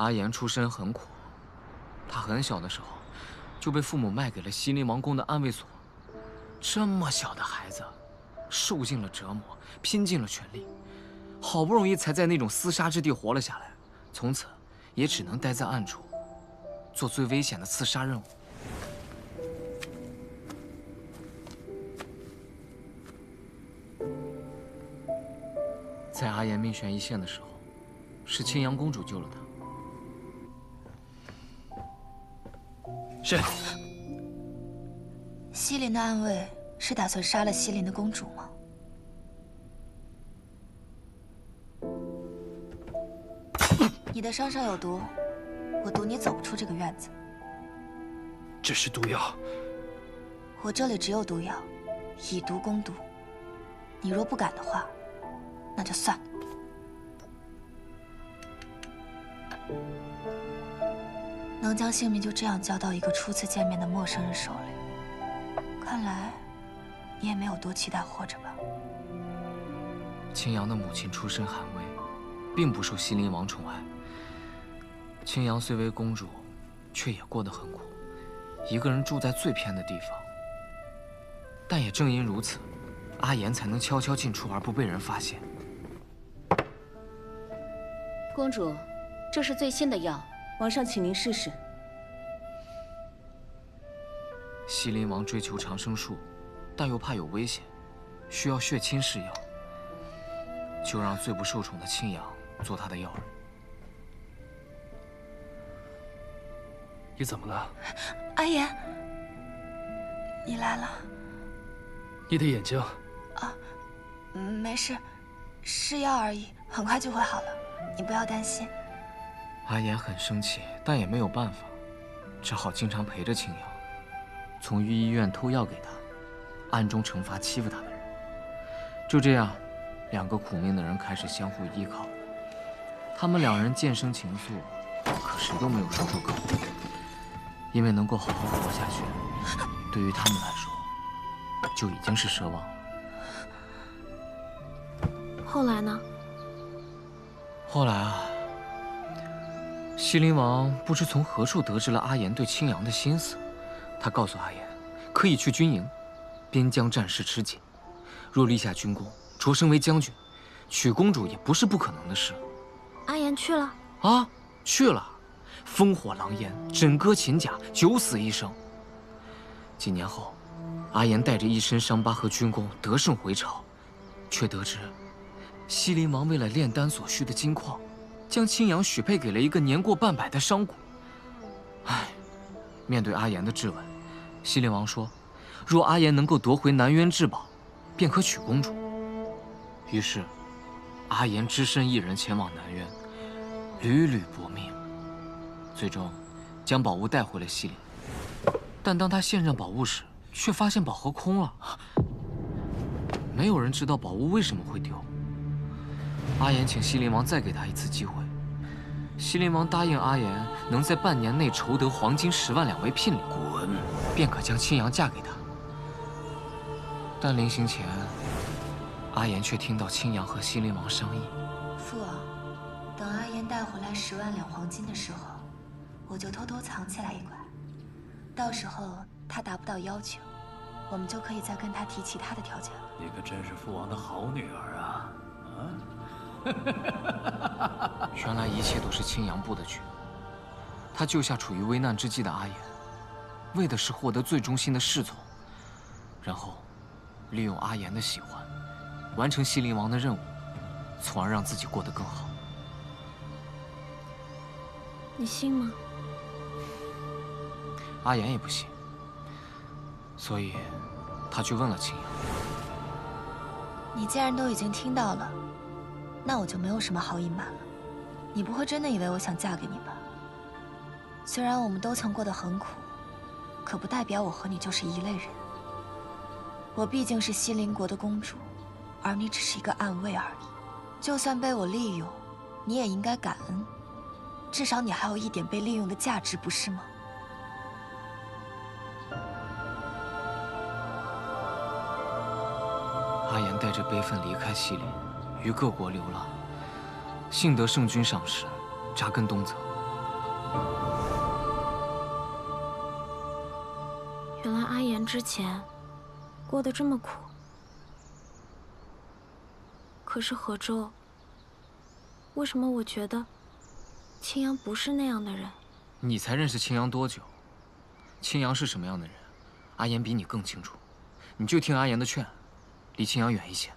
阿言出身很苦，他很小的时候就被父母卖给了西林王宫的安卫所。这么小的孩子，受尽了折磨，拼尽了全力，好不容易才在那种厮杀之地活了下来，从此也只能待在暗处，做最危险的刺杀任务。在阿言命悬一线的时候，是青阳公主救了他。是。西林的暗卫是打算杀了西林的公主吗？你的伤上有毒，我赌你走不出这个院子。这是毒药。我这里只有毒药，以毒攻毒。你若不敢的话，那就算了。能将性命就这样交到一个初次见面的陌生人手里，看来你也没有多期待活着吧？青阳的母亲出身寒微，并不受西林王宠爱。青阳虽为公主，却也过得很苦，一个人住在最偏的地方。但也正因如此，阿言才能悄悄进出而不被人发现。公主，这是最新的药，皇上请您试试。西林王追求长生术，但又怕有危险，需要血亲试药，就让最不受宠的青阳做他的药人。你怎么了？阿言，你来了。你的眼睛……没事，试药而已，很快就会好了，你不要担心。阿言很生气，但也没有办法，只好经常陪着青阳，从御医院偷药给他，暗中惩罚欺负他的人。就这样，两个苦命的人开始相互依靠。他们两人渐生情愫，可谁都没有说出口，因为能够好好活下去，对于他们来说就已经是奢望了。后来呢？后来啊，西林王不知从何处得知了阿言对青阳的心思，他告诉阿言，可以去军营，边疆战事吃紧，若立下军功，擢升为将军，娶公主也不是不可能的事。阿言去了啊，去了，烽火狼烟，枕戈擒甲，九死一生。几年后，阿言带着一身伤疤和军功得胜回朝，却得知西林王为了炼丹所需的金矿，将青阳许配给了一个年过半百的商贾。唉，面对阿言的质问，西林王说，若阿言能够夺回南渊至宝，便可娶公主。于是，阿言只身一人前往南渊，屡屡搏命，最终将宝物带回了西林。但当他献上宝物时，却发现宝盒空了。没有人知道宝物为什么会丢。阿言请西林王再给他一次机会，西林王答应阿言能在半年内筹得黄金10万两为聘礼，滚，便可将青阳嫁给他。但临行前，阿言却听到青阳和西林王商议：父王，等阿言带回来10万两黄金的时候，我就偷偷藏起来一块，到时候他达不到要求，我们就可以再跟他提其他的条件了。你可真是父王的好女儿啊！原来一切都是青阳布的局。他救下处于危难之际的阿言，为的是获得最忠心的侍从，然后利用阿言的喜欢，完成西林王的任务，从而让自己过得更好。你信吗？阿言也不信，所以他去问了青阳。你既然都已经听到了，那我就没有什么好隐瞒了。你不会真的以为我想嫁给你吧？虽然我们都曾过得很苦，可不代表我和你就是一类人。我毕竟是西林国的公主，而你只是一个暗卫而已。就算被我利用，你也应该感恩，至少你还有一点被利用的价值，不是吗？阿言带着悲愤离开西林，于各国流浪，幸得圣君赏识，扎根东泽，原来阿言之前过得这么苦。可是何周，为什么我觉得青阳不是那样的人？你才认识青阳多久？青阳是什么样的人，阿言比你更清楚。你就听阿言的劝，离青阳远一些。